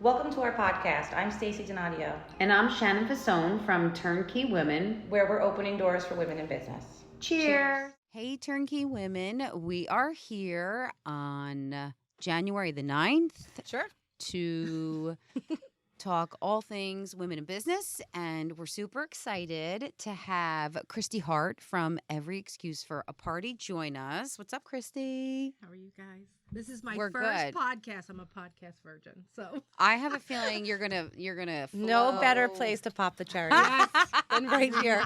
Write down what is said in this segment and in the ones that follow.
Welcome to our podcast. I'm Stacey Donadio. And I'm Shannon Fasone from Turnkey Women, where we're opening doors for women in business. Cheers. Hey, Turnkey Women. We are here on January the 9th. Sure. To talk all things women in business. And we're super excited to have Christie Hart from Every Excuse for a Party join us. What's up, Christie? How are you guys? This is my We're first good. podcast. I'm a podcast virgin, so I have a feeling you're gonna No flow. better place to pop the cherry than right here.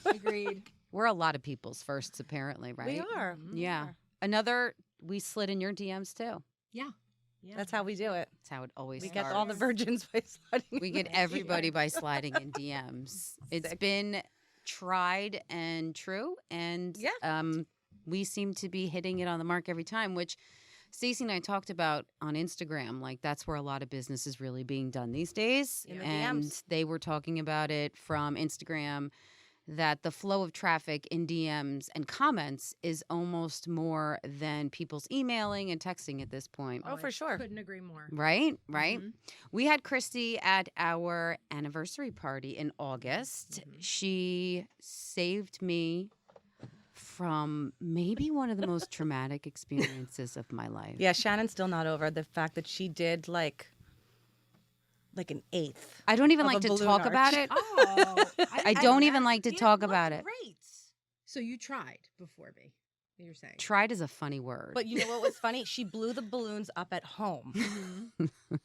agreed. We're a lot of people's firsts, apparently, right? We are. Yeah. We slid in your DMs too. Yeah. That's how we do it. That's how it always We starts. get all the virgins by sliding. We get everybody by sliding in DMs. It's been tried and true, and we seem to be hitting it on the mark every time, which Stacey and I talked about on Instagram. Like, that's where a lot of business is really being done these days. In the and DMs. They were talking about it from Instagram, that the flow of traffic in DMs and comments is almost more than people's emailing and texting at this point. Oh, for sure. Couldn't agree more. Right? Mhm. We had Christie at our anniversary party in August. She saved me from maybe one of the most traumatic experiences of my life. Yeah, Shannon's still not over the fact that she did like an eighth. I don't even of like a to balloon talk arch. about it. Oh, I don't even like to talk about it. Great. So you tried before me. You're saying Tried is a funny word. But you know what was funny? She blew the balloons up at home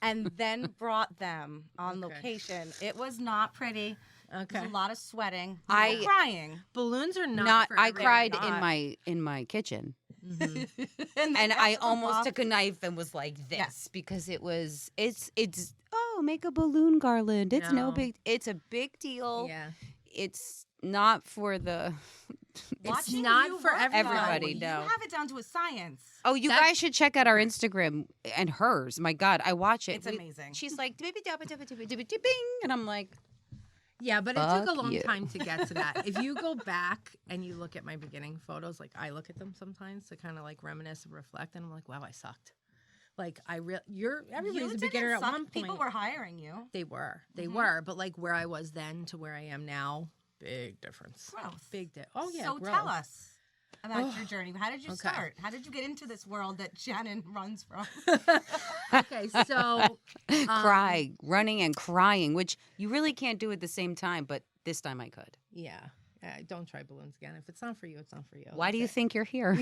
and then brought them on Okay. location. It was not pretty. okay. There was a lot of sweating. I- You were crying. Balloons are not. not for I everyone. cried not. in my kitchen. Mhm. And And I almost took a knife and was like this Yes. because it's make a balloon garland. It's No. it's a big deal. Yeah. It's not for the It's not for everybody, You no. have it down to a science. Oh, you That's- guys should check out our Instagram and hers. My God, I watch it. It's amazing. She's like, bing, and I'm like, Yeah, but it took a Fuck long you. time to get to that. If you go back and you look at my beginning photos, like I look at them sometimes to kind of like reminisce and reflect, and I'm like, wow, I sucked. Like everybody's a beginner at one point. People were hiring you. They were, Mhm. but like where I was then to where I am now, big difference. Growth. Oh yeah. So growth. tell us about your journey. How did you Okay. start? How did you get into this world that Shannon runs from? Okay, so running and crying, which you really can't do at the same time, but this time I could. yeah. Don't try balloons again. If it's not for you, it's not for you. Why do you That's it. think you're here?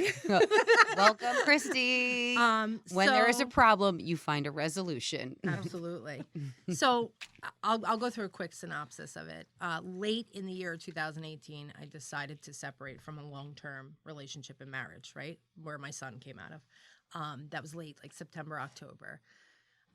Welcome, Christy. When there is a so- problem, you find a resolution. Absolutely. So I'll go through a quick synopsis of it. Late in the year 2018, I decided to separate from a long-term relationship and marriage, right, where my son came out of. That was late, like September, October.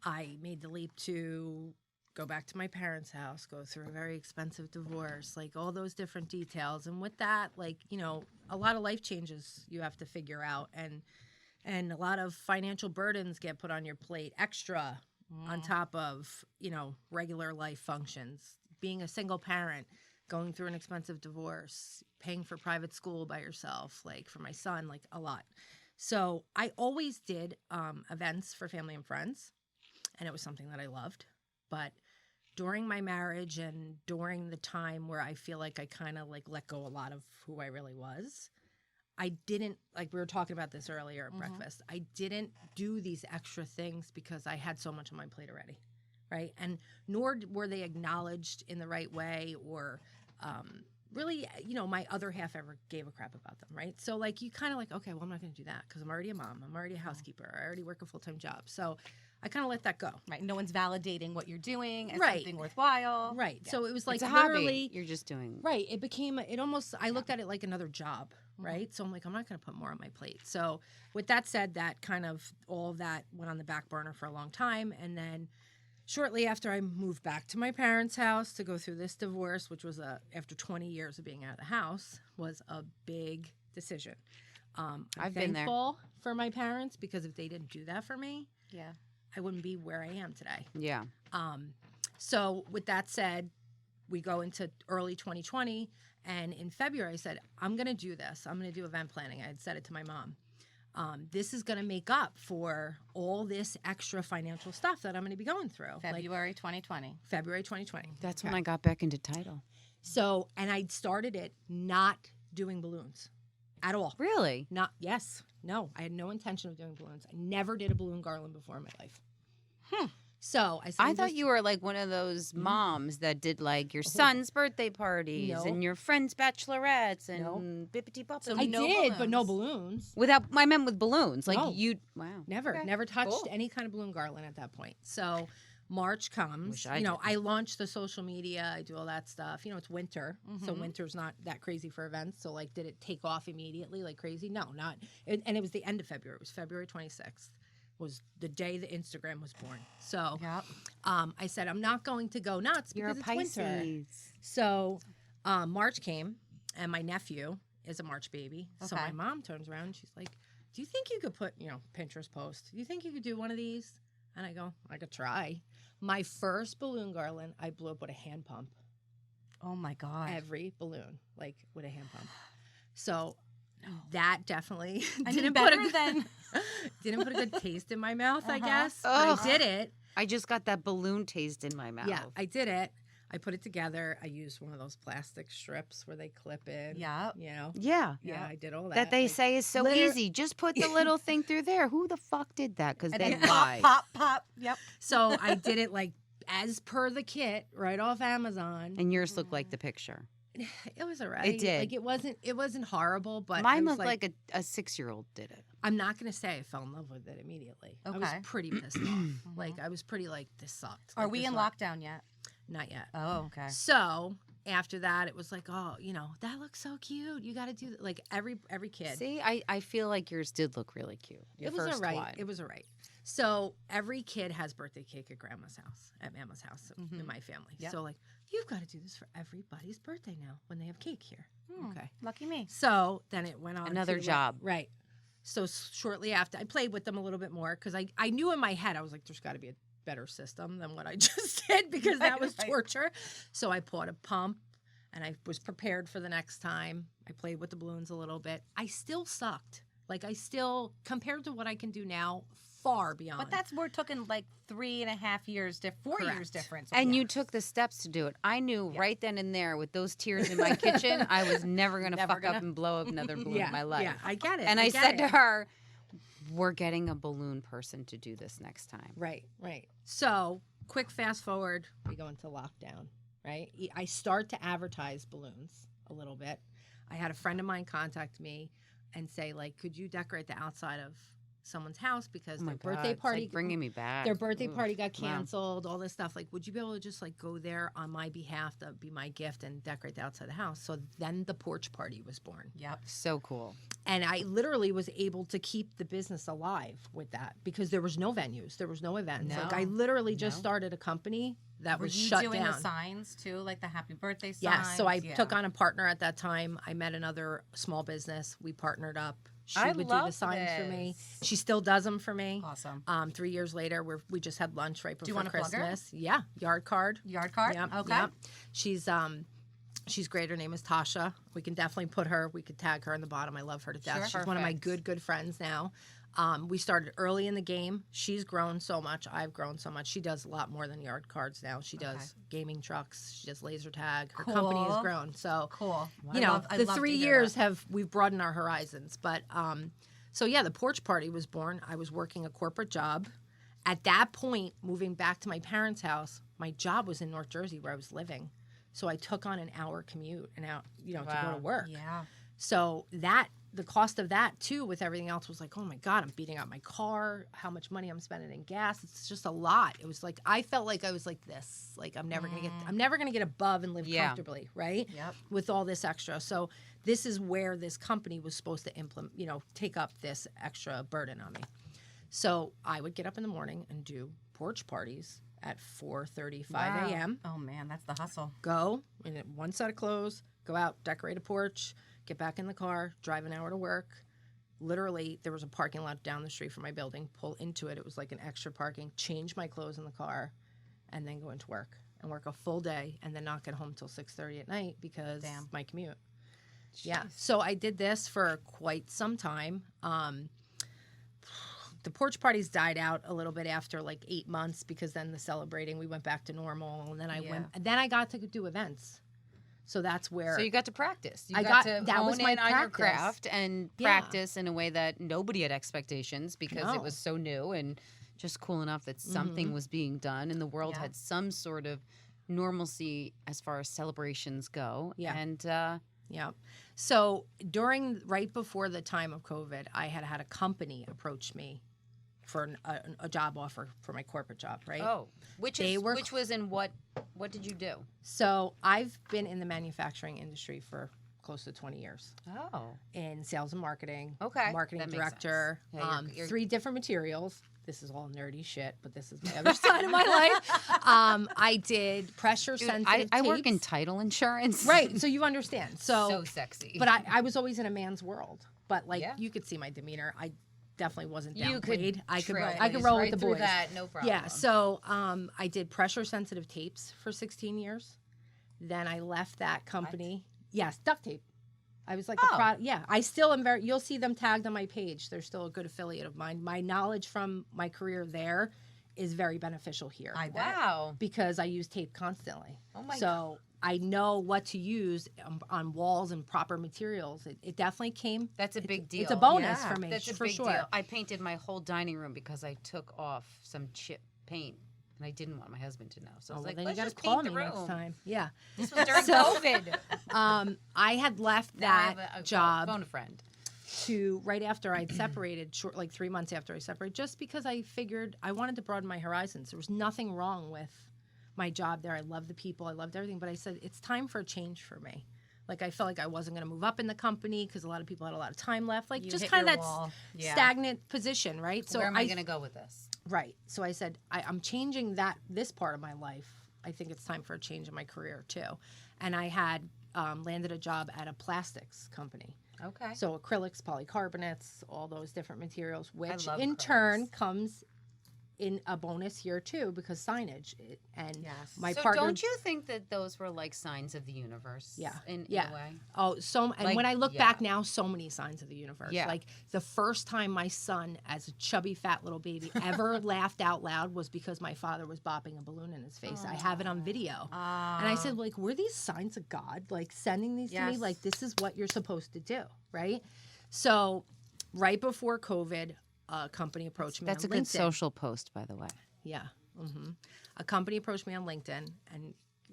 I made the leap to go back to my parents' house, go through a very expensive divorce, like all those different details. And with that, like, you know, a lot of life changes you have to figure out, and a lot of financial burdens get put on your plate extra on top of, you know, regular life functions. Being a single parent, going through an expensive divorce, paying for private school by yourself, like for my son, like a lot. So I always did events for family and friends, and it was something that I loved. But during my marriage and during the time where I feel like I kind of like let go a lot of who I really was, I didn't, like we were talking about this earlier at breakfast, I didn't do these extra things because I had so much on my plate already, right? And nor were they acknowledged in the right way, or really, you know, my other half ever gave a crap about them, right? So like you kind of like, okay, well, I'm not going to do that because I'm already a mom. I'm already a housekeeper. I already work a full-time job. So I kind of let that go. Right. No one's validating what you're doing as Right. something worthwhile. Right. Yeah. So it was like It's a literally, hobby. You're just doing. right. It became, it almost, I looked at it like another job, right? So I'm like, I'm not going to put more on my plate. So with that said, that kind of, all of that went on the back burner for a long time. And then shortly after I moved back to my parents' house to go through this divorce, which was after 20 years of being out of the house, was a big decision. I'm I've been there. thankful for my parents, because if they didn't do that for me, Yeah. I wouldn't be where I am today. Yeah. So with that said, we go into early 2020, and in February I said, I'm going to do this. I'm going to do event planning. I had said it to my mom. this is going to make up for all this extra financial stuff that I'm going to be going through. February 2020. February 2020. That's when I got back into title. So, and I started it not doing balloons at all. Really? No, I had no intention of doing balloons. I never did a balloon garland before in my life. So I said, I thought you were like one of those moms that did like your son's birthday parties and your friends' bachelorettes and bippity boppity. I did, but no balloons. I meant with balloons. Like No. wow. Never touched Cool. any kind of balloon garland at that point. So March comes. Wish I you know, did. I launched the social media. I do all that stuff. You know, it's winter, so winter's not that crazy for events. So like, did it take off immediately like crazy? No, not. And it was the end of February. It was February 26th. Was the day the Instagram was born. So I said, I'm not going to go nuts because it's winter. So March came, and my nephew is a March baby. So my mom turns around and she's like, do you think you could put, Pinterest post? Do you think you could do one of these? And I go, I could try. My first balloon garland, I blew up with a hand pump. Oh my God. Every balloon, like with a hand pump. So that definitely didn't put a good taste in my mouth, I guess. Oh. But I did it. I just got that balloon taste in my mouth. Yeah, I did it. I put it together. I used one of those plastic strips where they clip in. Yeah. Yeah. Yeah, I did all that. That they say is so easy. Just put the little thing through there. Who the fuck did that? Because they lie. Pop. Yep. So I did it like as per the kit, right off Amazon. And yours looked like the picture. It was all right. It did. Like it wasn't horrible, but Mine looked like a 6-year-old did it. I'm not gonna say I fell in love with it immediately. I was pretty pissed off. Like I was pretty like, this sucked. Are Like, we this in sucked. lockdown yet? Not yet. Oh, okay. So after that, it was like, oh, that looks so cute. You got to do that. Like every kid. See, I feel like yours did look really cute. Your It was first all right. one. It was all right. So every kid has birthday cake at grandma's house, at Mama's house, in my family. Yep. So like, you've got to do this for everybody's birthday now when they have cake here. Okay. Lucky me. So then it went on. Another job. Right. So shortly after, I played with them a little bit more because I knew in my head, I was like, there's got to be a better system than what I just did because that was torture. So I bought a pump and I was prepared for the next time. I played with the balloons a little bit. I still sucked. Like compared to what I can do now, far beyond. But we're talking like 3.5 years, 4 years difference. And you took the steps to do it. I knew right then and there with those tears in my kitchen, I was never going to fuck up and blow up another balloon in my life. Yeah, I get it. And I said to her, we're getting a balloon person to do this next time. Right. So quick fast forward, we go into lockdown, right? I start to advertise balloons a little bit. I had a friend of mine contact me and say, like, could you decorate the outside of someone's house because their birthday party, it's like bringing me back. Their birthday party got canceled, all this stuff. Like, would you be able to just like go there on my behalf? That would be my gift and decorate the outside of the house. So then the porch party was born. Yep. So cool. And I literally was able to keep the business alive with that because there was no venues, there was no events. Like I literally just started a company that was shut down. Were you doing the signs too, like the happy birthday signs? Yes. So I took on a partner at that time. I met another small business. We partnered up. She would do the signs for me. She still does them for me. Awesome. 3 years later, we just had lunch right before wanna plug her? Christmas. Yeah, Yard Card. Yard card? Yep, Okay. yep. She's great. Her name is Tasha. We can definitely put her. We could tag her in the bottom. I love her to death. Sure. She's one of my good friends now. We started early in the game. She's grown so much. I've grown so much. She does a lot more than Yard Cards now. She does gaming trucks. She does laser tag. Her company has grown. So cool. The 3 years we've broadened our horizons. But so yeah, the porch party was born. I was working a corporate job. At that point, moving back to my parents' house, my job was in North Jersey where I was living. So I took on an hour commute and out, to go to work. Yeah. So the cost of that too, with everything else, was like, oh my God, I'm beating out my car. How much money I'm spending in gas? It's just a lot. It was like I felt like I was like this. Like I'm never gonna get above and live comfortably, right? Yep. With all this extra. So this is where this company was supposed to implement, take up this extra burden on me. So I would get up in the morning and do porch parties at 4:35 a.m. Oh man, that's the hustle. Go in one set of clothes, go out, decorate a porch, get back in the car, drive an hour to work. Literally, there was a parking lot down the street from my building. Pull into it. It was like an extra parking. Change my clothes in the car, and then go into work and work a full day, and then not get home till 6:30 at night because of my commute. Jeez. Yeah. So I did this for quite some time. the porch parties died out a little bit after like 8 months, because then the celebrating, we went back to normal, and then I got to do events. So that's where. So you got to practice. You I got got- to that hone was my in on your practice. craft and Yeah. practice in a way that nobody had expectations, because No. it was so new and just cool enough that something was being done and the world had some sort of normalcy as far as celebrations go. Yeah. And Yeah. So right before the time of COVID, I had a company approach me for a job offer for my corporate job, right? which They were- was in what did you do? So I've been in the manufacturing industry for close to 20 years Oh. in sales and marketing. Okay. Marketing That makes director. sense. Yeah, you're- 3 different materials. This is all nerdy shit, but this is my other side of my life. I did pressure Dude, sensitive I work in tapes. title insurance. Right, so you understand. So sexy. But I was always in a man's world. But like Yeah. you could see my demeanor. I definitely wasn't You could downplayed. I could trailblaze roll right with the through boys. that, no problem. Yeah. So I did pressure sensitive tapes for 16 years. Then I left that company. Yes, duct tape. I was like the product. Yeah, I still am very. You'll see them tagged on my page. They're still a good affiliate of mine. My knowledge from my career there is very beneficial here. Wow. Because I use tape constantly. Oh my So I know what to use on walls and proper materials. It definitely came. That's a big deal. It's a bonus Yeah. for me. That's a for big sure. deal. I painted my whole dining room because I took off some chip paint, and I didn't want my husband to know. So I Oh, was well, like, then you let's got to just call paint me the next room. time. Yeah. This was during So- COVID. I had left Now I that have a job phone a friend. to right after I'd separated, like 3 months after I separated, just because I figured I wanted to broaden my horizons. There was nothing wrong with my job there. I loved the people. I loved everything. But I said, it's time for a change for me. Like, I felt like I wasn't going to move up in the company because a lot of people had a lot of time left. Like, You just hit kind of your that wall. Yeah. stagnant position, right? So where am I going to go with this? Right. So I said, I'm changing this part of my life. I think it's time for a change in my career, too. And I had landed a job at a plastics company. Okay. So acrylics, polycarbonates, all those different materials, which love in acrylics. turn comes in a bonus here, too, because signage. And Yes. my so partner... don't you think that those were like signs of the universe? Yeah. In Yeah. a way? Oh, and Like, when I look yeah. back now, so many signs of the universe. Yeah. Like the first time my son, as a chubby, fat little baby, ever laughed out loud was because my father was bopping a balloon in his face. I have it on video. And I said, like, were these signs of God, like sending these to me? Yes. Like, this is what you're supposed to do, right? So right before COVID, a company approached me That's on a good LinkedIn. social post, by the way. Yeah. A company approached me on LinkedIn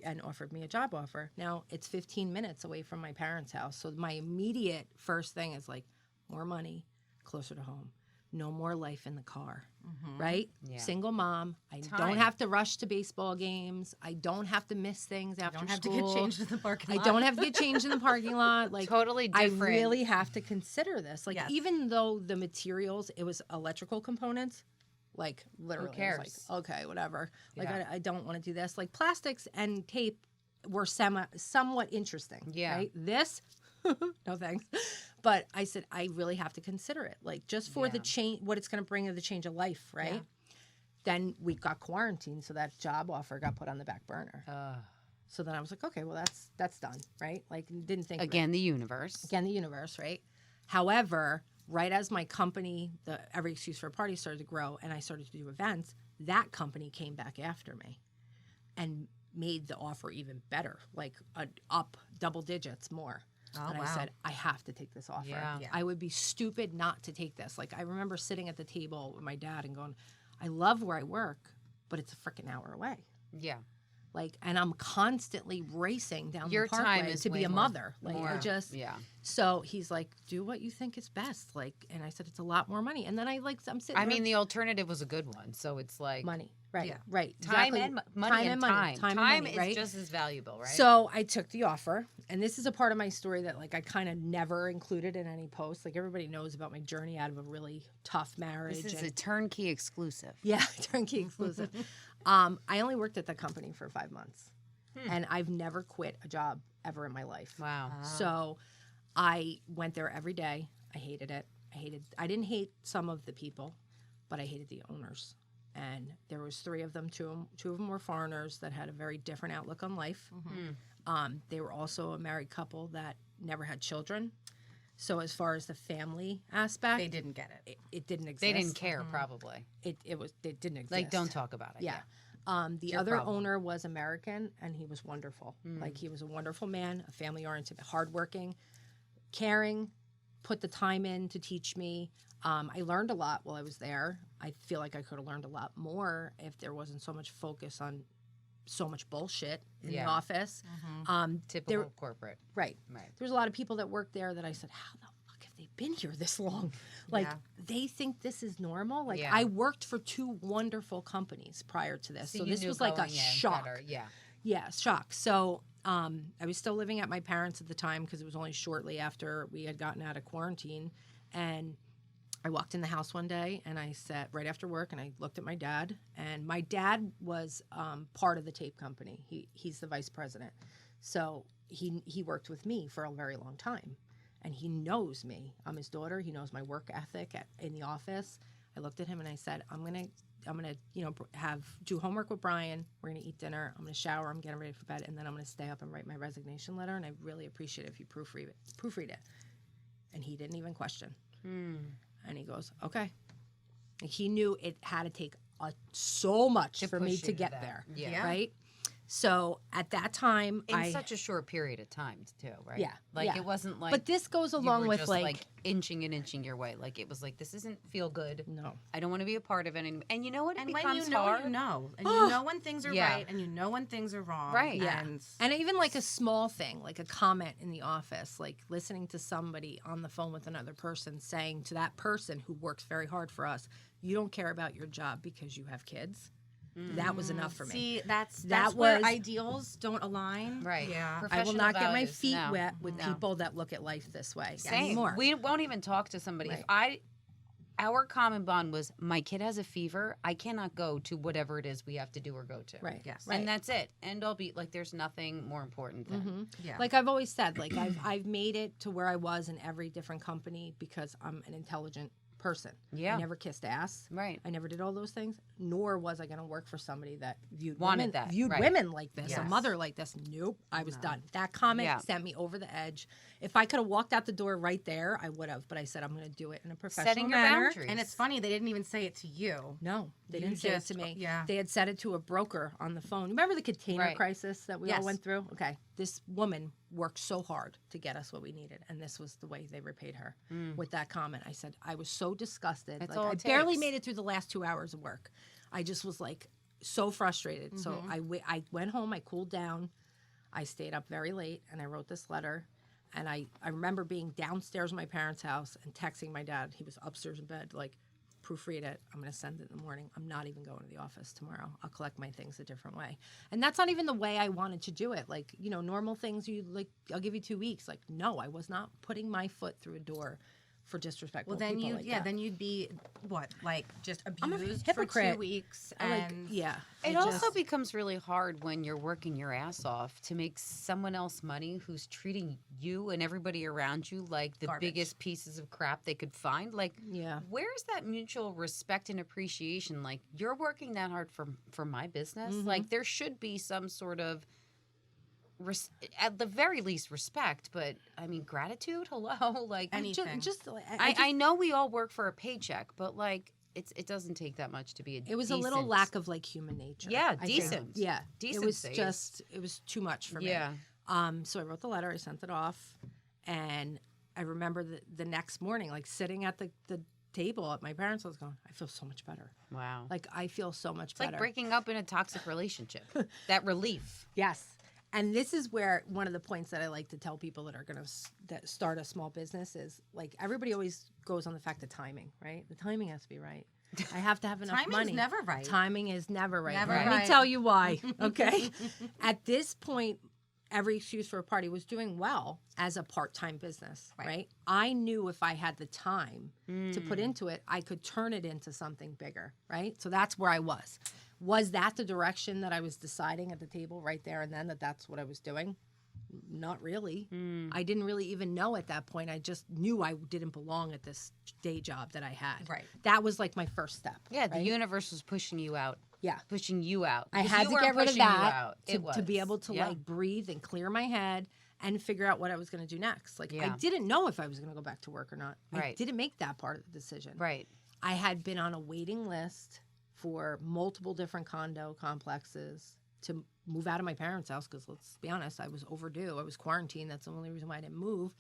and offered me a job offer. Now, it's 15 minutes away from my parents' house. So my immediate first thing is like more money, closer to home. No more life in the car, right? Yeah. Single mom. I Time. don't have to rush to baseball games. I don't have to miss things after Don't have school. to get changed in the parking I lot. don't have to get changed in the parking lot. Like Totally I different. really have to consider this. Like Yes. even though the materials, it was electrical components, like literally, I was cares? like, okay, whatever. Like Yeah. I don't want to do this. Like plastics and tape were somewhat interesting. Yeah. Right? This, no thanks. But I said I really have to consider it, like just for the Yeah. change, what it's going to bring in the change of life, right? Yeah. Then we got quarantined, so that job offer got put on the back burner. So then I was like, okay, well that's done, right? Like didn't think of it. Again, the universe. Again, the universe, right? However, right as my company, the Every Excuse for a Party, started to grow and I started to do events, that company came back after me and made the offer even better, like up double digits more. Oh, and I wow. said, I have to take this offer. Yeah. Yeah. I would be stupid not to take this. Like I remember sitting at the table with my dad and going, I love where I work, but it's a freaking hour away. Yeah. Like, and I'm constantly racing down Your the parkway time is to be way a more- mother. Like, I more- just, yeah. So he's like, do what you think is best. Like, and I said, it's a lot more money. And then I'm sitting I there, mean, the alternative was a good one. So it's like money. Right. Yeah. Right. time exactly. and money and time. Time and Time money, is right? just as valuable, right? So I took the offer, and this is a part of my story that like I kind of never included in any post. Like everybody knows about my journey out of a really tough marriage. this is and, a turnkey exclusive. yeah, turnkey exclusive. I only worked at the company for 5 months, and I've never quit a job ever in my life. Wow. So I went there every day. I hated it. I didn't hate some of the people, but I hated the owners. And there was 3 of them. Two of them were foreigners that had a very different outlook on life. They were also a married couple that never had children. So as far as the family aspect, They didn't get it. it didn't exist. They didn't care, probably. It didn't exist. Like, don't talk about it. Yeah. The your other problem. owner was American, and he was wonderful. Like, he was a wonderful man, a family-oriented, hardworking, caring, put the time in to teach me. I learned a lot while I was there. I feel like I could have learned a lot more if there wasn't so much focus on so much bullshit in the office. Typical corporate. Right. There's a lot of people that work there that I said, how the fuck have they been here this long? Like, they think this is normal. Like, I worked for 2 wonderful companies prior to this. So you this knew was like a going in shock. better. Yeah. Yeah, shock. So I was still living at my parents' at the time because it was only shortly after we had gotten out of quarantine. And I walked in the house one day and I sat right after work and I looked at my dad. And my dad was part of the tape company. He's the vice president. So he worked with me for a very long time. And he knows me. I'm his daughter. He knows my work ethic in the office. I looked at him and I said, I'm gonna do homework with Brian. We're gonna eat dinner. I'm gonna shower. I'm getting ready for bed, and then I'm gonna stay up and write my resignation letter. And I really appreciate it if you proofread it. And he didn't even question. And he goes, okay. And he knew it had to take so much for me to get there. Yeah. Right. So at that time, In such a short period of time, too, right? Yeah, Like, yeah. it wasn't like. But this goes you along were with just, like inching your way. Like, it was like, this isn't feel good. No. I don't want to be a part of it anymore. And you know what? It And when becomes you know, hard. you know. And you know when things are Yeah. right and you know when things are wrong. Right. Yeah. And even like a small thing, like a comment in the office, like listening to somebody on the phone with another person saying to that person who works very hard for us, you don't care about your job because you have kids. That was enough for me. See, that's That where was- ideals don't align. Right. Yeah. I will Professional not get my values, feet no. wet with No. people that look at life this way Same. anymore. We won't even talk to somebody. Right. Our common bond was my kid has a fever. I cannot go to whatever it is we have to do or go to. Right. Yes. Right. And that's it. And I'll be like, there's nothing more important than. Yeah. Like I've always said, like I've made it to where I was in every different company because I'm an intelligent person. Yeah. I never kissed ass. Right. I never did all those things. Nor was I going to work for somebody that viewed Wanted that, right. women like this, a Yes. mother like this. Nope. I was done. That comment Yeah. sent me over the edge. If I could have walked out the door right there, I would have. But I said I'm going to do it in a professional Setting your manner. boundaries. And it's funny, they didn't even say it to you. No, they You didn't say it just- to me. yeah. They had said it to a broker on the phone. Remember the container Right. crisis that we all Yes. went through? Okay. This woman worked so hard to get us what we needed, and this was the way they repaid her with that comment. I said, I was so disgusted. That's Like, all I it barely takes. made it through the last 2 hours of work. I just was like so frustrated. So I went home, I cooled down, I stayed up very late, and I wrote this letter. And I remember being downstairs in my parents' house and texting my dad. He was upstairs in bed, like, proofread it. I'm going to send it in the morning. I'm not even going to the office tomorrow. I'll collect my things a different way. And that's not even the way I wanted to do it. Like, you know, normal things, you like, I'll give you 2 weeks. Like, no, I was not putting my foot through a door for disrespectful Well, then people you, like yeah, that. then you'd be what, like just I'm a abused for hypocrite. 2 weeks, Like, and yeah. It I also just- becomes really hard when you're working your ass off to make someone else money who's treating you and everybody around you like the Garbage. biggest pieces of crap they could find. Like, Yeah. where's that mutual respect and appreciation? Like, you're working that hard for my business. Like, there should be some sort of, at the very least, respect. But I mean, gratitude. Hello, like anything. Just, like, I know we all work for a paycheck, but like, it doesn't take that much to be a. it was a little decent- lack of like human nature. Yeah, I think. decent. Yeah, Decency It is- was just, it was too much for me. Yeah. So I wrote the letter, I sent it off, and I remember the next morning, like sitting at the table at my parents' house going, I feel so much better. Wow. Like, I feel so much It's better. like breaking up in a toxic relationship. That relief. Yes. And this is where one of the points that I like to tell people that are going to start a small business is, like, everybody always goes on the fact of timing, right? The timing has to be right. I have to have enough Timing's money. never right. Timing is never right. Never Let right. me tell you why, okay? At this point, Every Excuse for a Party was doing well as a part-time business, right? I knew if I had the time to put into it, I could turn it into something bigger, right? So that's where I was. Was that the direction that I was deciding at the table right there and then that that's what I was doing? Not really. I didn't really even know at that point. I just knew I didn't belong at this day job that I had. Right. That was like my first step. Yeah, the right? universe was pushing you out. Yeah. Pushing you out. I Because had you to weren't get rid of pushing you that out. to be able to like breathe and clear my head and figure out what I was going to do next. Like, I didn't know if I was going to go back to work or not. I didn't make that part of the decision. Right. I had been on a waiting list for multiple different condo complexes to move out of my parents' house because, let's be honest, I was overdue. I was quarantined. That's the only reason why I didn't move.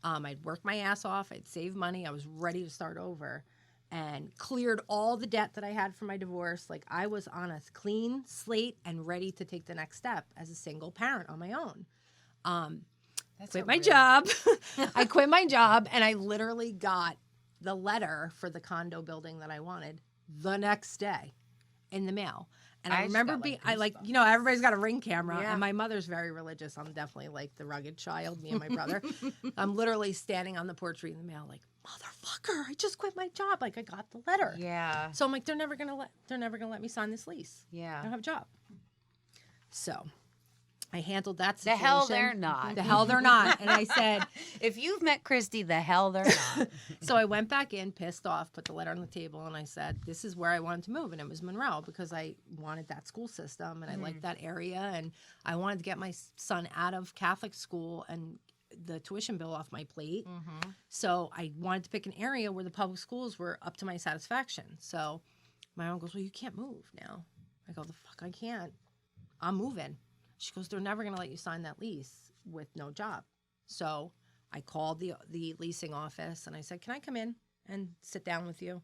I'd worked my ass off. I'd saved money. I was ready to start over and cleared all the debt that I had from my divorce. Like, I was on a clean slate and ready to take the next step as a single parent on my own. Quit my job. I quit my job, and I literally got the letter for the condo building that I wanted the next day in the mail. And I remember being, everybody's got a Ring camera, and my mother's very religious. I'm definitely like the rugged child, me and my brother. I'm literally standing on the porch reading the mail, like, motherfucker, I just quit my job. Like, I got the letter. Yeah. So I'm like, they're never gonna let me sign this lease. Yeah. I don't have a job. So I handled that situation. The hell they're not. The hell they're not. And I said, if you've met Christie, the hell they're not. So I went back in, pissed off, put the letter on the table, and I said, this is where I wanted to move. And it was Monroe because I wanted that school system and I liked that area. And I wanted to get my son out of Catholic school and the tuition bill off my plate. So I wanted to pick an area where the public schools were up to my satisfaction. So my mom goes, well, you can't move now. I go, the fuck I can't. I'm moving. She goes, they're never going to let you sign that lease with no job. So I called the leasing office and I said, can I come in and sit down with you?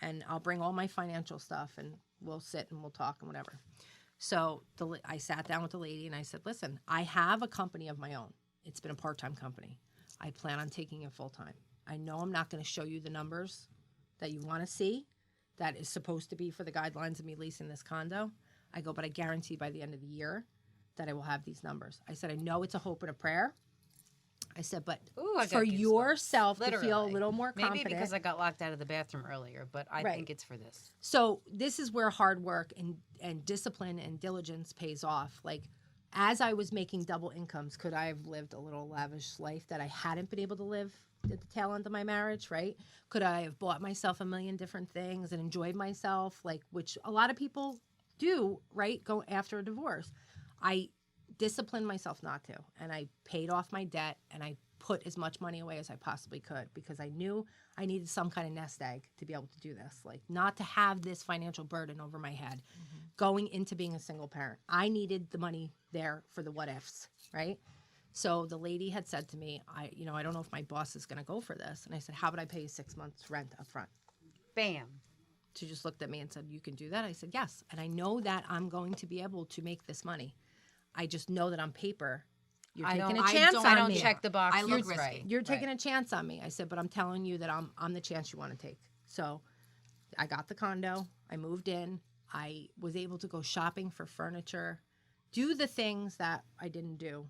And I'll bring all my financial stuff and we'll sit and we'll talk and whatever. So I sat down with the lady and I said, listen, I have a company of my own. It's been a part-time company. I plan on taking it full-time. I know I'm not going to show you the numbers that you want to see that is supposed to be for the guidelines of me leasing this condo. I go, but I guarantee by the end of the year that I will have these numbers. I said, I know it's a hope and a prayer. I said, but for yourself to feel a little more confident. Maybe because I got locked out of the bathroom earlier, but I think it's for this. So this is where hard work and discipline and diligence pays off. Like, as I was making double incomes, could I have lived a little lavish life that I hadn't been able to live at the tail end of my marriage, right? Could I have bought myself a million different things and enjoyed myself, like, which a lot of people do, right, go after a divorce. I disciplined myself not to, and I paid off my debt, and I put as much money away as I possibly could because I knew I needed some kind of nest egg to be able to do this, like not to have this financial burden over my head going into being a single parent. I needed the money there for the what ifs, right? So the lady had said to me, I don't know if my boss is going to go for this. And I said, how about I pay you 6 months rent up front? Bam. She just looked at me and said, you can do that? I said, yes. And I know that I'm going to be able to make this money. I just know that on paper, you're taking a chance on me. I don't check the box. You're taking a chance on me. I said, but I'm telling you that I'm the chance you want to take. So I got the condo. I moved in. I was able to go shopping for furniture, do the things that I didn't do,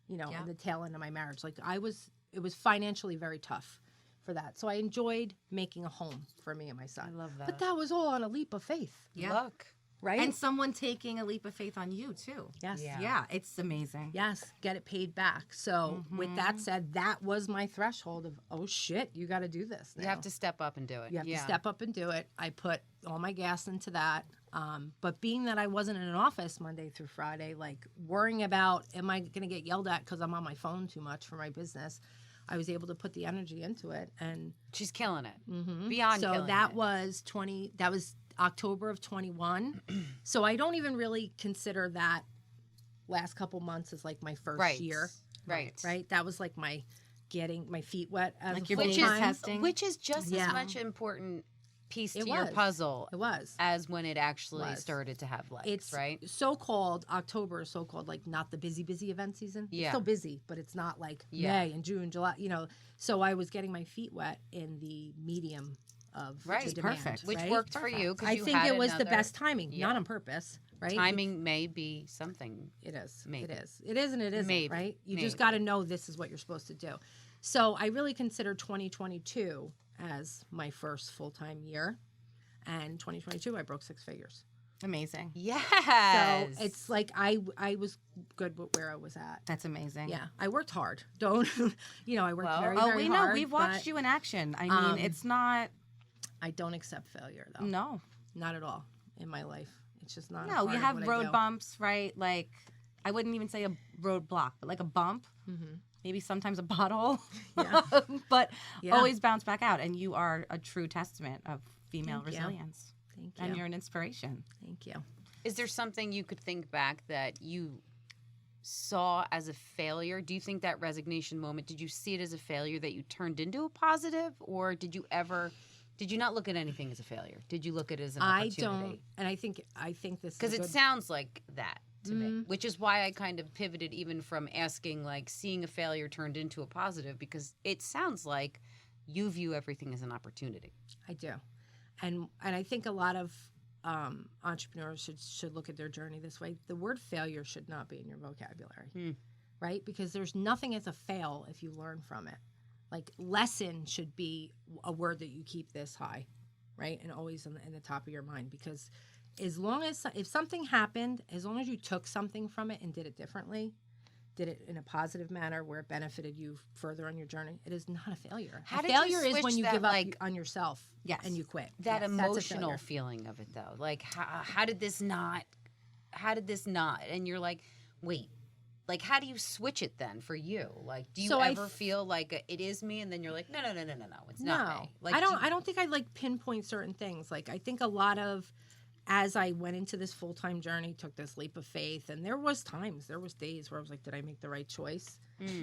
in the tail end of my marriage. Like it was financially very tough for that. So I enjoyed making a home for me and my son. I love that. But that was all on a leap of faith. Yeah. Luck. Right? And someone taking a leap of faith on you, too. Yes. Yeah, it's amazing. Yes, get it paid back. So with that said, that was my threshold of, oh, shit, you got to do this now. You have to step up and do it. You have to step up and do it. I put all my gas into that. But being that I wasn't in an office Monday through Friday, like worrying about, am I going to get yelled at because I'm on my phone too much for my business, I was able to put the energy into it. And she's killing it. Beyond killing it. So that was October of 21. So I don't even really consider that last couple months as like my first year. Right. That was like my getting my feet wet as like a full time testing. Which is just as much important piece to your puzzle. It was. As when it actually started to have legs, it's right? October is so-called like not the busy event season. Yeah. It's still busy, but it's not like May and June, July, So I was getting my feet wet in the medium of the demand, perfect. Which worked for you because I think it was the best timing, not on purpose, right? Timing may be something. It is. Maybe. It is. It is and it isn't, Maybe. right? You just got to know this is what you're supposed to do. So I really consider 2022 as my first full-time year. And 2022, I broke 6 figures. Amazing. Yes. So it's like I was good with where I was at. That's amazing. Yeah. I worked hard. I worked very, very hard. Oh, we know. We've watched you in action. I mean, it's not... I don't accept failure, though. No. Not at all in my life. It's just not. No, you have road bumps, right? Like, I wouldn't even say a roadblock, but like a bump, maybe sometimes a bottle, Yeah. but Yeah. always bounce back out. And you are a true testament of female Thank you. resilience. Thank you. And you're an inspiration. Thank you. Is there something you could think back that you saw as a failure? Do you think that resignation moment, did you see it as a failure that you turned into a positive, or did you not look at anything as a failure? Did you look at it as an I opportunity? don't, and I think this Because is it good. sounds like that to me, which is why I kind of pivoted even from asking, like, seeing a failure turned into a positive, because it sounds like you view everything as an opportunity. I do, and I think a lot of entrepreneurs should look at their journey this way. The word failure should not be in your vocabulary, right? Because there's nothing as a fail if you learn from it. Like, lesson should be a word that you keep this high, right? And always in the top of your mind, because as long as, if something happened, as long as you took something from it and did it differently, did it in a positive manner where it benefited you further on your journey, it is not a failure. How A did you failure is switch when you that, give up like- on yourself and you quit. That Yes, that's a emotional failure. feeling of it, though. Like, how did this not? And you're like, wait. Like, how do you switch it then for you? Like, do you So I ever feel like it is me, and then you're like, no, it's not me. Like, I don't think I like pinpoint certain things. Like, I think a lot of, as I went into this full-time journey, took this leap of faith, and there was days where I was like, did I make the right choice?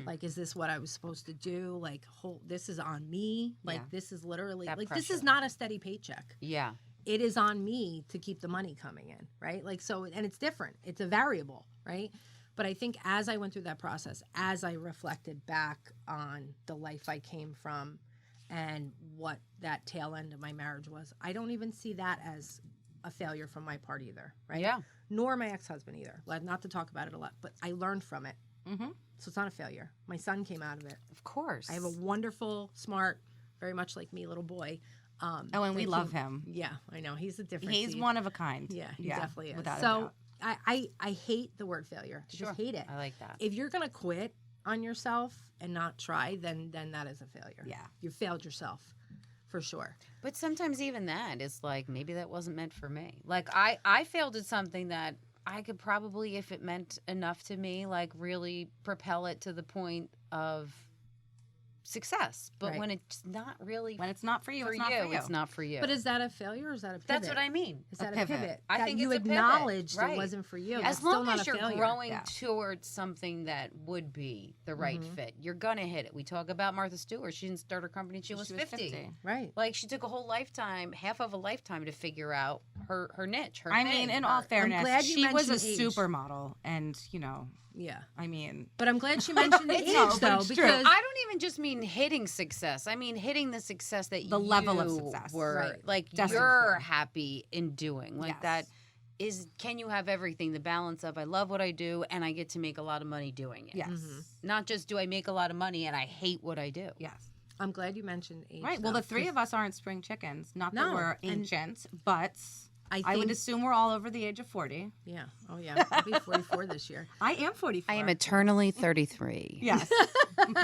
Like, is this what I was supposed to do? Like, this is on me. Like, Yeah. this is literally, That like, this is pressure. not a steady paycheck. Yeah. It is on me to keep the money coming in, right? Like, so, and it's different. It's a variable, right? But I think as I went through that process, as I reflected back on the life I came from and what that tail end of my marriage was, I don't even see that as a failure from my part either, right? Yeah. Nor my ex-husband either. Like, not to talk about it a lot, but I learned from it. Mm-hmm. So it's not a failure. My son came out of it. Of course. I have a wonderful, smart, very much like me, little boy. Oh, and we that love him. Yeah, I know. He's a different He's seed. one of a kind. Yeah, he definitely is. Without a So doubt. I hate the word failure. I Sure. just hate it. I like that. If you're gonna quit on yourself and not try, then that is a failure. Yeah. You failed yourself, for sure. But sometimes even that is like, maybe that wasn't meant for me. Like, I failed at something that I could probably, if it meant enough to me, like, really propel it to the point of success. But Right. when it's not really When it's not for you, for it's not for you. it's not for you. But is that a failure or is that a pivot? That's what I mean. Is a that a pivot. pivot? I that think you it's a pivot, acknowledged right. it wasn't for you. As That's still long not as a you're failure. growing Yeah. towards something that would be the right fit, you're gonna hit it. We talk about Martha Stewart. She didn't start her company until she was 50. Right. Like, she took a whole lifetime, half of a lifetime, to figure out her niche, her I thing, mean, in her- all fairness, glad you she was a mentioned age. supermodel, and Yeah. I mean, But I'm glad she mentioned the It's age, no, but though, it's true. because I don't even just mean hitting success. I mean hitting the success that The level of you success. were Right. like Destined you're for. happy in doing. Like, Yes. that is, can you have everything? The balance of, I love what I do and I get to make a lot of money doing it. yes, Not just, do I make a lot of money and I hate what I do. yes. I'm glad you mentioned age. Right. Well, though, the three of us aren't spring chickens. Not that No, we're and ancient, but I I would think- assume we're all over the age of 40. Yeah. Oh, yeah. I'll be 44 this year. I am 44. I am eternally 33. Yes,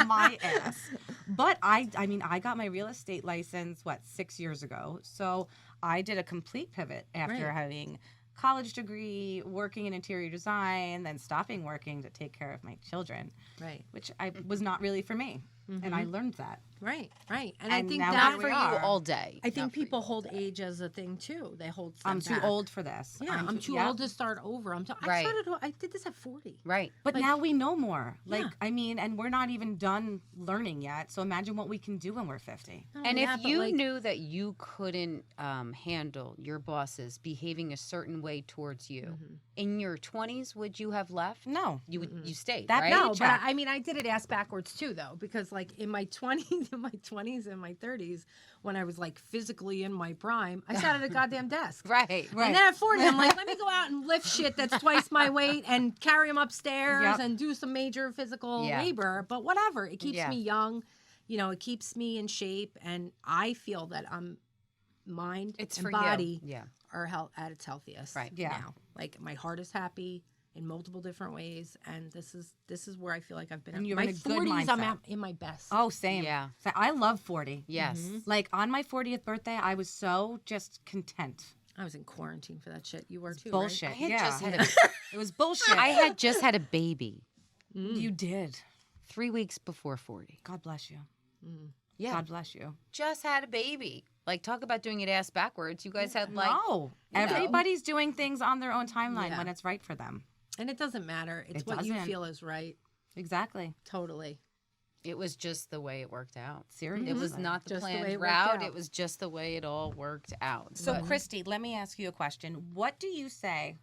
my ass. But I mean, I got my real estate license, 6 years ago. So I did a complete pivot after Right. having college degree, working in interior design, then stopping working to take care of my children, Right. which was not really for me. And I learned that. Right. Right. And I And think now that Not we for you are. all day. I think Not for you people all hold day. age as a thing too. They hold. I'm stuff too back. old for this. Yeah, I'm too yep. old to start over. Right. I did this at 40. Right. But now we know more. Like, Yeah. I mean, and we're not even done learning yet. So imagine what we can do when we're 50. Not And only if that, but, you like, knew that you couldn't handle your bosses behaving a certain way towards you in your 20s, would you have left? No. You would. You stayed. That- right? no, but check. I mean, I did it ass backwards too, though, because like in my 20s, and my 30s, when I was like physically in my prime, I sat at a goddamn desk. Right. Right. And then at 40, I'm like, let me go out and lift shit that's twice my weight and carry them upstairs Yep. and do some major physical Yeah. labor. But whatever, it keeps Yeah. me young. It keeps me in shape. And I feel that mind It's and for body you. Yeah. are at its healthiest Right. Yeah. now. Like my heart is happy in multiple different ways. And this is where I feel like I've been. And you're my in a good 40s, I'm mindset. at, in my best. Oh, same. Yeah. So I love 40. Yes. Like on my 40th birthday, I was so just content. I was in quarantine for that shit. You were too, Bullshit. I had Yeah. just had a, It was bullshit. I had just had a baby right? You did. 3 weeks before 40. God bless you. Yeah, God bless you. just had a baby. Like, talk about doing it ass backwards. You guys had like No. you know. Everybody's doing things on their own timeline Yeah. when it's right for them. And it doesn't matter. It's It what you doesn't. feel is right. Exactly. Totally. It was just the way it worked out. Seriously. It was not the Just the way planned it worked route. out. It was just the way it all worked out. So, But- Christy, let me ask you a question. What do you say?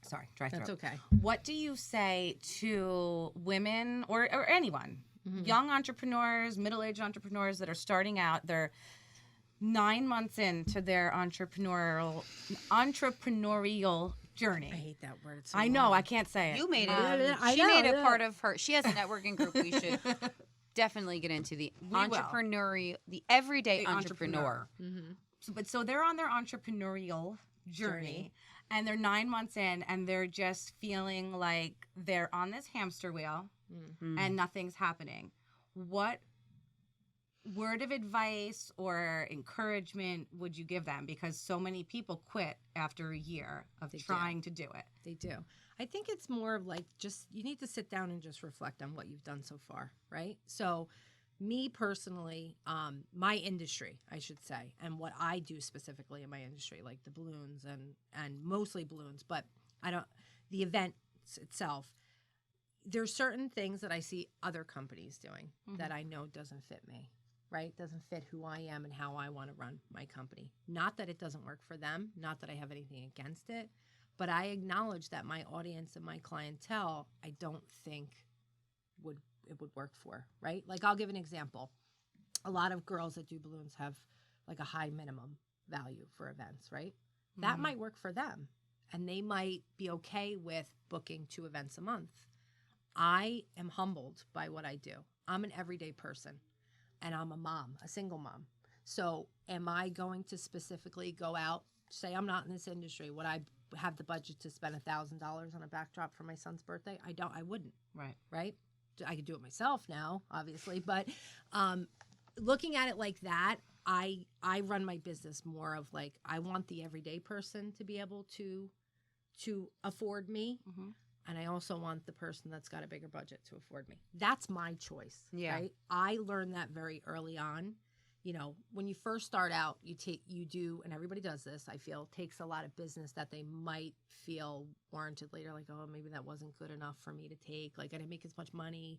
Sorry, dry throat. That's okay. What do you say to women or anyone, Mm-hmm. young entrepreneurs, middle-aged entrepreneurs that are starting out? They're 9 months into their entrepreneurial journey. I hate that word. It's so I know, long. I can't say it. You made it. I She know, made it yeah. part of her. She has a networking group. We should definitely get into the will. entrepreneurial, the everyday The entrepreneur. So they're on their entrepreneurial journey, and they're 9 months in, and they're just feeling like they're on this hamster wheel and nothing's happening. What word of advice or encouragement would you give them? Because so many people quit after a year of trying to do it. They do. I think it's more of like just you need to sit down and just reflect on what you've done so far, right? So, me personally, my industry, I should say, and what I do specifically in my industry, like the balloons and mostly balloons, but the event itself. There's certain things that I see other companies doing that I know doesn't fit me. Right? Doesn't fit who I am and how I want to run my company. Not that it doesn't work for them, not that I have anything against it, but I acknowledge that my audience and my clientele, I don't think it would work for, right? Like I'll give an example. A lot of girls that do balloons have like a high minimum value for events, right? That might work for them and they might be okay with booking 2 events a month. I am humbled by what I do. I'm an everyday person. And I'm a mom, a single mom. So am I going to specifically go out, say I'm not in this industry, would I have the budget to spend $1,000 on a backdrop for my son's birthday? I wouldn't. Right? I could do it myself now, obviously. But looking at it like that, I run my business more of like, I want the everyday person to be able to afford me. And I also want the person that's got a bigger budget to afford me. That's my choice, right? I learned that very early on. You know, when you first start out, you do, and everybody does this, I feel, takes a lot of business that they might feel warranted later, like, oh, maybe that wasn't good enough for me to take. Like, I didn't make as much money.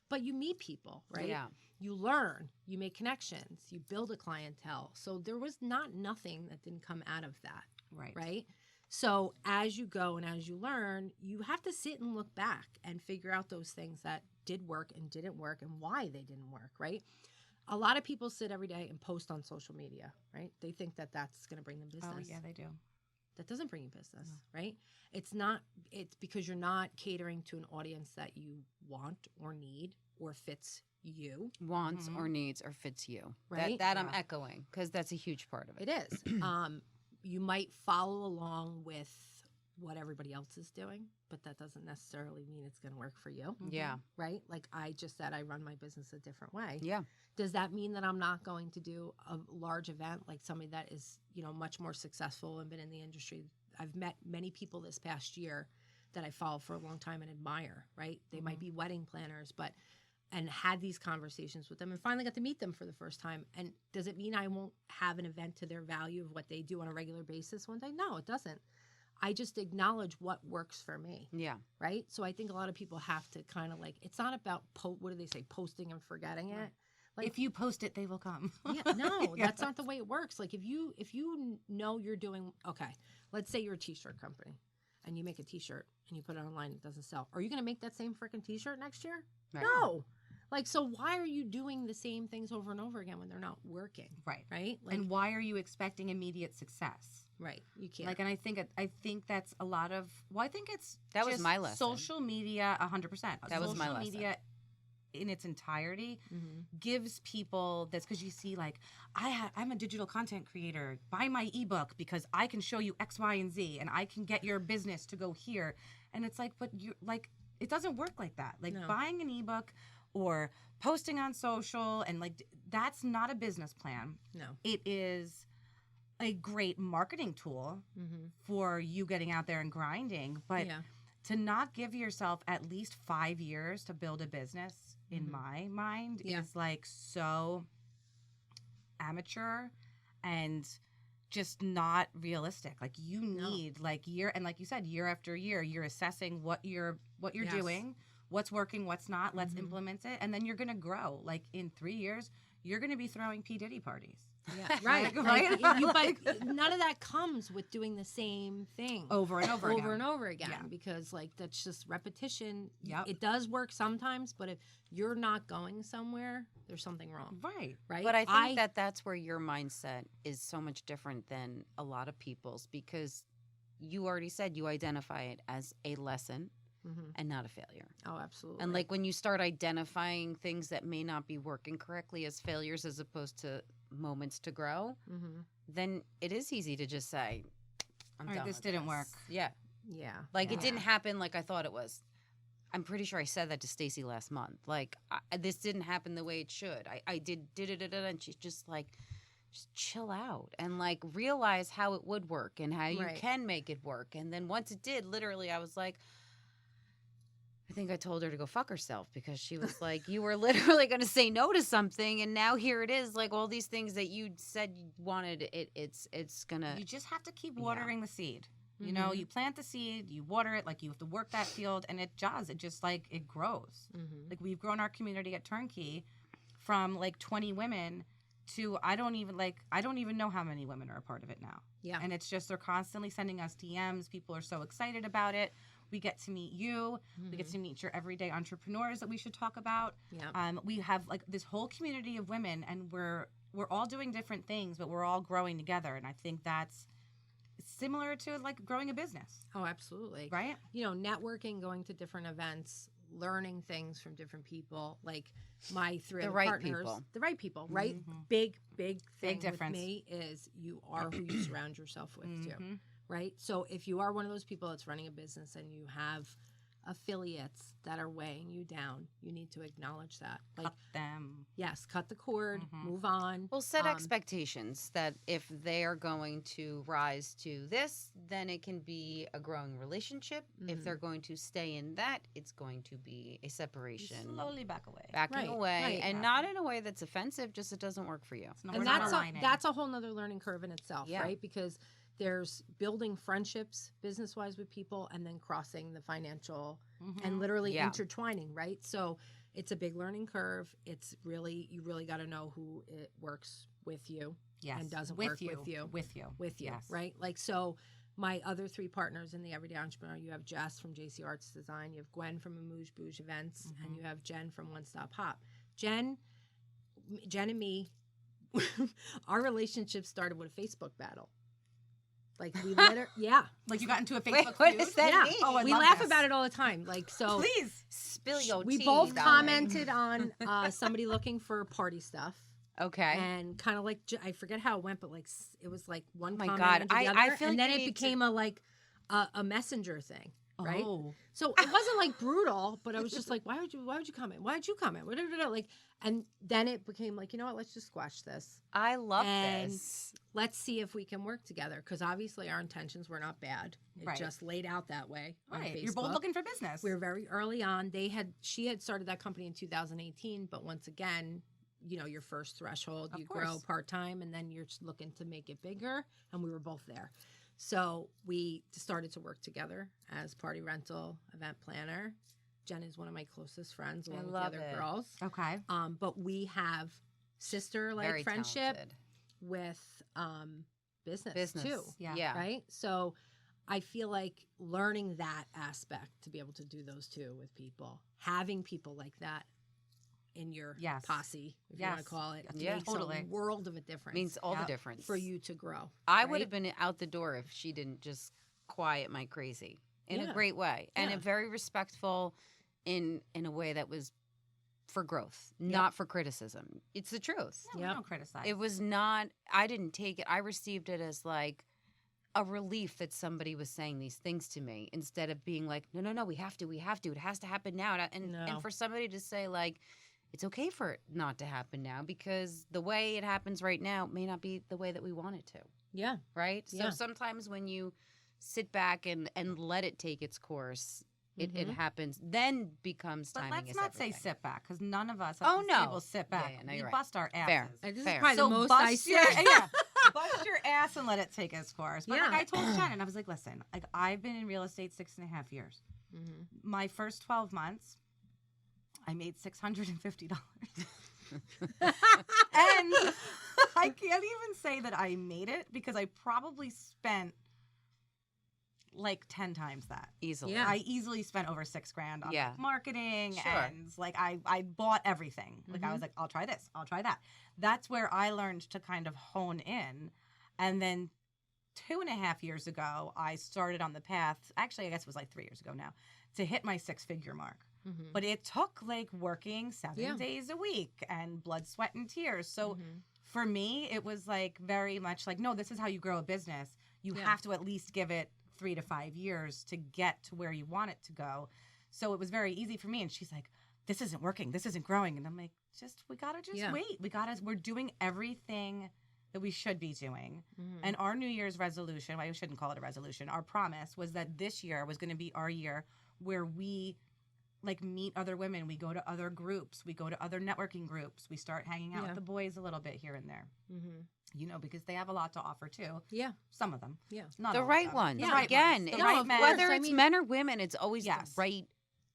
But you meet people, right? Yeah. You learn, you make connections, you build a clientele. So there was nothing that didn't come out of that, right? So as you go and as you learn, you have to sit and look back and figure out those things that did work and didn't work and why they didn't work, right? A lot of people sit every day and post on social media, right? They think that that's going to bring them business. Oh, yeah, they do. That doesn't bring you business, right? It's because you're not catering to an audience that you want or need or fits you. Wants or needs or fits you. Right? That I'm echoing because that's a huge part of it. It is. You might follow along with what everybody else is doing, but that doesn't necessarily mean it's going to work for you. Yeah. Right? Like I just said, I run my business a different way. Yeah. Does that mean that I'm not going to do a large event like somebody that is, much more successful and been in the industry? I've met many people this past year that I follow for a long time and admire, right? They might be wedding planners, and had these conversations with them and finally got to meet them for the first time. And does it mean I won't have an event to their value of what they do on a regular basis one day? No, it doesn't. I just acknowledge what works for me. Yeah. Right? So I think a lot of people have to kind of like, it's not about, what do they say, posting and forgetting it. Like, If you post it, they will come. yeah, no, that's not the way it works. Like if you know you're doing, okay, let's say you're a t-shirt company and you make a t-shirt and you put it online, it doesn't sell. Are you going to make that same freaking t-shirt next year? Right. No. Like, so why are you doing the same things over and over again when they're not working? Right. Right? Like, And why are you expecting immediate success? right. You can't. Like, and I think that's a lot of. Well, I think it's That was just my lesson. Social media, 100%. That was my lesson. Social media, in its entirety, Mhm. gives people this because you see, like, I'm a digital content creator. Buy my ebook because I can show you X, Y, and Z, and I can get your business to go here. And it's like, but you like, it doesn't work like that. Like No. buying an ebook or posting on social and like that's not a business plan. No. It is a great marketing tool for you getting out there and grinding. But to not give yourself at least 5 years to build a business, in my mind, is like so amateur and just not realistic. Like you need like year, and like you said, year after year, you're assessing what you're doing, what's working, what's not. Let's implement it, and then you're gonna grow. Like in 3 years, you're gonna be throwing P. Diddy parties. Yeah, right. Right? But none of that comes with doing the same thing over and over again, because like that's just repetition. Yep. It does work sometimes, but if you're not going somewhere, there's something wrong. Right. But I think that's where your mindset is so much different than a lot of people's, because you already said you identify it as a lesson and not a failure. Oh, absolutely. And like when you start identifying things that may not be working correctly as failures as opposed to moments to grow, then it is easy to just say, I'm done this with didn't work. Yeah. Like it didn't happen like I thought it was. I'm pretty sure I said that to Stacy last month. Like this didn't happen the way it should. I did it, and she's just like, just chill out and like realize how it would work and how you can make it work. And then once it did, literally, I was like, I think I told her to go fuck herself, because she was like, you were literally going to say no to something, and now here it is, like all these things that you said you wanted. It's gonna. You just have to keep watering the seed. You know, you plant the seed, you water it, like you have to work that field, and it does. It just like it grows. Like we've grown our community at Turnkey from like 20 women to I don't even know how many women are a part of it now. Yeah, and it's just they're constantly sending us DMs. People are so excited about it. We get to meet you. We get to meet your everyday entrepreneurs that we should talk about. Yeah. We have like this whole community of women, and we're all doing different things, but we're all growing together. And I think that's similar to like growing a business. Oh, absolutely. Right? You know, networking, going to different events, learning things from different people. Like my three other partners, the right people, right? Big thing difference with me is you are who you surround yourself with too. Right? So if you are one of those people that's running a business and you have affiliates that are weighing you down, you need to acknowledge that. Like, cut them. Yes, cut the cord, move on. Well, set expectations that if they are going to rise to this, then it can be a growing relationship. If they're going to stay in that, it's going to be a separation. You slowly back away. Backing away. And not in a way that's offensive, just it doesn't work for you. And that's a whole nother learning curve in itself, right? Because there's building friendships business-wise with people and then crossing the financial and literally intertwining, right? So it's a big learning curve. It's really, you really got to know who it works with you and doesn't work with you. With you, right? Like, so my other three partners in the Everyday Entrepreneur, you have Jess from JC Arts Design, you have Gwen from Amouge Bouge Events, and you have Jen from One Stop Hop. Jen and me, our relationship started with a Facebook battle. Like we like you got into a Facebook what feud? Does that mean? Oh, we laugh about it all the time. Like, so please spill your we tea, both darling. commented on somebody looking for party stuff. Okay. And kind of like, I forget how it went, but like it was like one my comment God. into the other, I feel and like then you it need became a messenger thing. Right. Oh. So it wasn't like brutal, but I was just like, why would you comment? Why did you comment? Like, and then it became like, you know what? Let's just squash this. I love this. Let's see if we can work together, because obviously our intentions were not bad. It just laid out that way. On Facebook. You're both looking for business. We were very early on. She had started that company in 2018, but once again, you know, your first threshold, you grow part-time and then you're just looking to make it bigger. And we were both there. So we started to work together as party rental event planner. Jen is one of my closest friends, along with the other girls. Okay. But we have sister-like Very friendship talented. with business too. Yeah. Right? So I feel like learning that aspect to be able to do those two with people, having people like that in your posse, if you want to call it, makes a world of a difference. Means all the difference. For you to grow. I would have been out the door if she didn't just quiet my crazy in a great way. And a very respectful in a way that was for growth, not for criticism. It's the truth. No, we don't criticize. It was not, I didn't take it. I received it as like a relief that somebody was saying these things to me, instead of being like, no, we have to. It has to happen now. And for somebody to say like, it's okay for it not to happen now, because the way it happens right now may not be the way that we want it to. Yeah. right? So Yeah. sometimes when you sit back and let it take its course, it Mhm. happens, then becomes But timing let's is not everything. say sit back, because none of us at Oh, this no. table sit Yeah, back. yeah, no, We you're right. bust our asses. Fair. This is Fair. probably the So most bust I your, said. yeah, bust your ass and let it take its course. But like Yeah. I told Shannon, I was like, listen, like I've been in real estate 6.5 years. Mhm. My first 12 months, I made $650. And I can't even say that I made it because I probably spent like 10 times that. Easily. Yeah. I easily spent over $6,000 on Yeah. like, marketing Sure. and like I bought everything. Like I was like, I'll try this, I'll try that. That's where I learned to kind of hone in. And then 2.5 years ago, I started on the path. Actually, I guess it was like 3 years ago now, to hit my 6-figure mark. Mhm. But it took like working 7 Yeah. days a week and blood, sweat, and tears. So Mhm. for me, it was like very much like, no, this is how you grow a business. You Yeah. have to at least give it 3 to 5 years to get to where you want it to go. So it was very easy for me. And she's like, this isn't working. This isn't growing. And I'm like, we got to just Yeah. wait. We're doing everything that we should be doing. Mhm. And our New Year's resolution, well, I shouldn't call it a resolution, our promise was that this year was going to be our year where we like meet other women. We go to other groups. We go to other networking groups. We start hanging out Yeah. with the boys a little bit here and there. Mhm. You know, because they have a lot to offer too. Yeah. Some of them. Yeah. Not The all of right them. ones. The Yeah. right Again, ones. The it's- right of men. course. whether I it's mean- men or women, it's always Yes. the right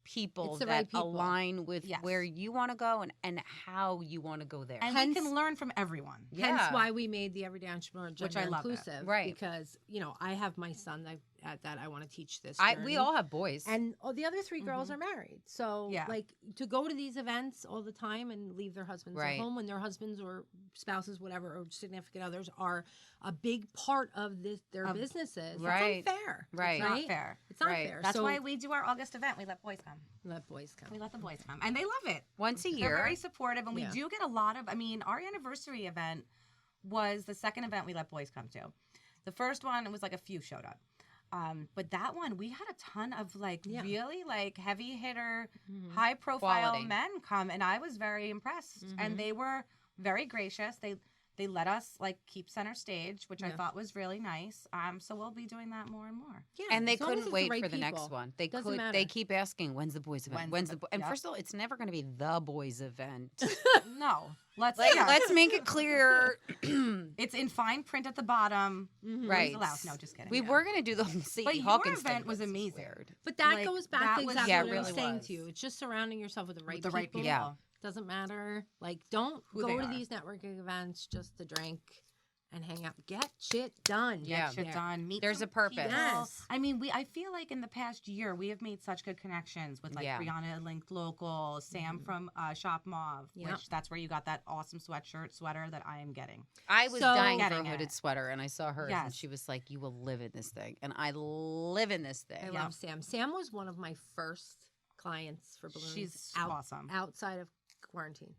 people It's the that right people. align with Yes. where you want to go and how you want to go there. And Hence- we can learn from everyone. Yeah. Hence why we made the Everyday Entrepreneur gender I love it. inclusive. Right. Because, I have my son that I want to teach this. we journey. all have boys. And the other 3 girls are married. So, Yeah. like, to go to these events all the time and leave their husbands Right. at home when their husbands or spouses, whatever, or significant others are a big part of their businesses. Right. It's unfair. Right. It's not Right? fair. It's not Right. fair. That's so why we do our August event. We let boys come. let boys come. We let the boys come. And they love it. Once a They're year. very supportive. And we Yeah. do get a lot of, our anniversary event was the second event we let boys come to. The first one, it was like a few showed up. But that one, we had a ton of like Yeah. really like heavy hitter, Mhm. high profile Quality. men come. And I was very impressed. Mhm. And they were very gracious. They let us like keep center stage, which I Yeah. thought was really nice. So we'll be doing that more and more. Yeah, And they as long as couldn't it's wait right for the next people. one. They Doesn't matter. They keep asking, when's the boys event? When's the- And yep. first of all, it's never going to be the boys event. No, let's Let's make it clear. It's in fine print at the bottom. Mhm. Right. The louse. No, just kidding. We were going to do the Sadie But your Hawkins event thing, was but this is amazing. weird. But that Like, goes back that to was- exactly Yeah, it what I was really saying was. to you. It's just surrounding yourself with the right the right people. Yeah. Doesn't matter. Like, don't Who go they to are. these networking events just to drink and hang out. Get shit done. Yeah. Shit done. Meet There's some a purpose. people. Yes. I feel like in the past year we have made such good connections with like Yeah. Brianna at Linked Local, Sam from Shop Mauve, Yep. which that's where you got that awesome sweater that I am getting. I was So- dying for a Getting hooded it. sweater, and I saw hers, and Yes. she was like, "You will live in this thing," and I live in this thing. I love Sam. Sam was one of my first clients for balloons. She's out- awesome. outside of quarantine.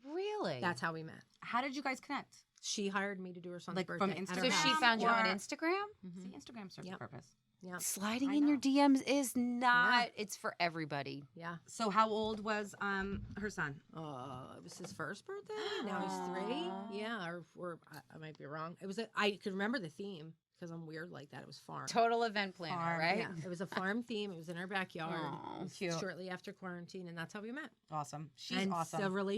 Really? That's how we met. How did you guys connect? She hired me to do her son's Like, birthday. from at her Instagram? so she house. found you on or- Instagram. Mhm. See, Instagram serves Yep. a purpose. Yeah. Sliding I in your know. DMs is not. It's for everybody. Yeah. So how old was her son? It was his first birthday. Now he's Aw. 3. Yeah, or I might be wrong. It was. I could remember the theme because I'm weird like that. It was farm. Total event planner, Farm, right? Yeah, it was a farm theme. It was in her backyard. Aw. It was Cute. shortly after quarantine, and that's how we met. Awesome. She's and awesome. the